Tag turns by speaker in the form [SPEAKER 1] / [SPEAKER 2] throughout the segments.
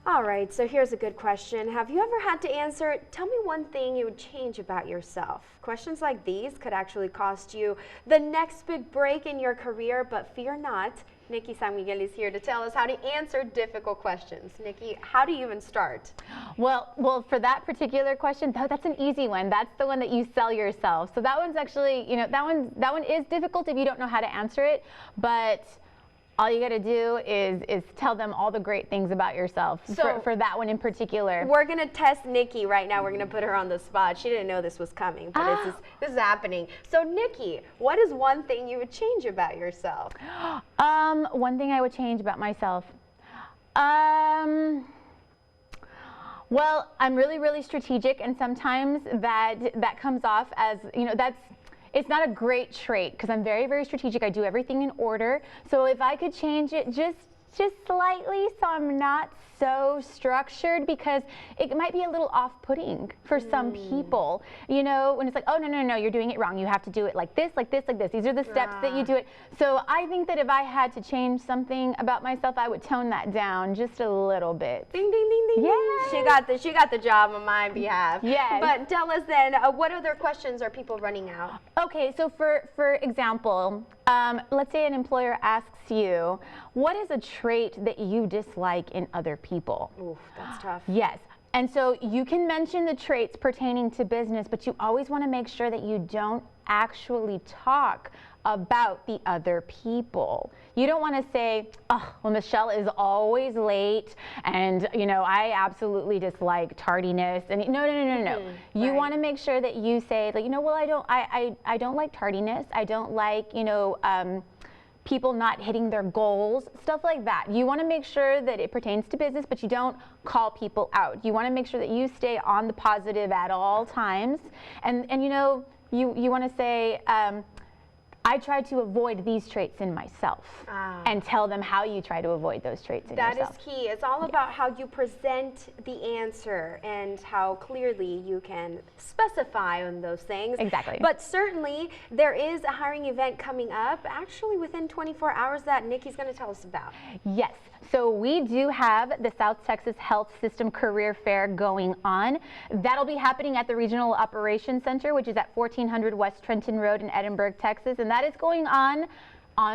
[SPEAKER 1] All right, so here's a good question. Have you ever had to answer, tell me one thing you would change about yourself? Questions like these could actually cost you the next big break in your career, but fear not. Nikki San Miguel is here to tell us how to answer difficult questions. Nikki, how do you even start?
[SPEAKER 2] Well, for that particular question, that's an easy one. That's the one that you sell yourself. So that one's actually, that one is difficult if you don't know how to answer it, but all you got to do is tell them all the great things about yourself. So for that one in particular.
[SPEAKER 1] We're going to test Nikki right now. We're going to put her on the spot. She didn't know this was coming, but this is happening. So Nikki, what is one thing you would change about yourself?
[SPEAKER 2] One thing I would change about myself. Well, I'm really, really strategic, and sometimes that comes off as, it's not a great trait because I'm very, very strategic. I do everything in order. So if I could change it just slightly so I'm not so structured, because it might be a little off-putting for some people, when it's like, oh, no, you're doing it wrong. You have to do it like this, like this, like this. These are the steps that you do it. So I think that if I had to change something about myself, I would tone that down just a little bit.
[SPEAKER 1] Ding, ding, ding, ding. Yes. She got the job on my behalf.
[SPEAKER 2] Yes.
[SPEAKER 1] But tell us then, what other questions are people running out?
[SPEAKER 2] Okay, so for example, let's say an employer asks you, what is a trait that you dislike in other people?
[SPEAKER 1] Oof, that's tough.
[SPEAKER 2] Yes. And so you can mention the traits pertaining to business, but you always want to make sure that you don't actually talk about the other people. You don't want to say, oh, well, Michelle is always late, and I absolutely dislike tardiness. And no. You
[SPEAKER 1] Right.
[SPEAKER 2] want to make sure that you say, like, well, I don't like tardiness. I don't like, people not hitting their goals, stuff like that. You want to make sure that it pertains to business, but you don't call people out. You want to make sure that you stay on the positive at all times. And you want to say, I try to avoid these traits in myself, and tell them how you try to avoid those traits in yourself.
[SPEAKER 1] That is key. It's all about how you present the answer and how clearly you can specify on those things.
[SPEAKER 2] Exactly.
[SPEAKER 1] But certainly there is a hiring event coming up, actually within 24 hours, that Nikki's going to tell us about.
[SPEAKER 2] Yes. So we do have the South Texas Health System Career Fair going on. That'll be happening at the Regional Operations Center, which is at 1400 West Trenton Road in Edinburgh, Texas. And that is going on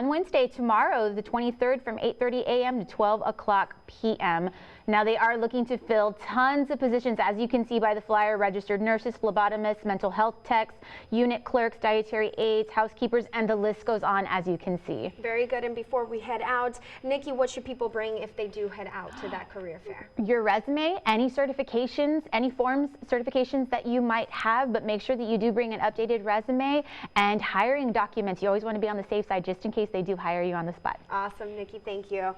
[SPEAKER 2] Wednesday, tomorrow, the 23rd, from 8:30 a.m. to 12 o'clock p.m. Now, they are looking to fill tons of positions, as you can see by the flyer: registered nurses, phlebotomists, mental health techs, unit clerks, dietary aides, housekeepers, and the list goes on, as you can see.
[SPEAKER 1] Very good. And before we head out, Nikki, what should people bring if they do head out to that career fair?
[SPEAKER 2] Your resume, any certifications, any forms, certifications that you might have, but make sure that you do bring an updated resume, and hiring documents. You always want to be on the safe side just in case they do hire you on the spot.
[SPEAKER 1] Awesome, Nikki. Thank you.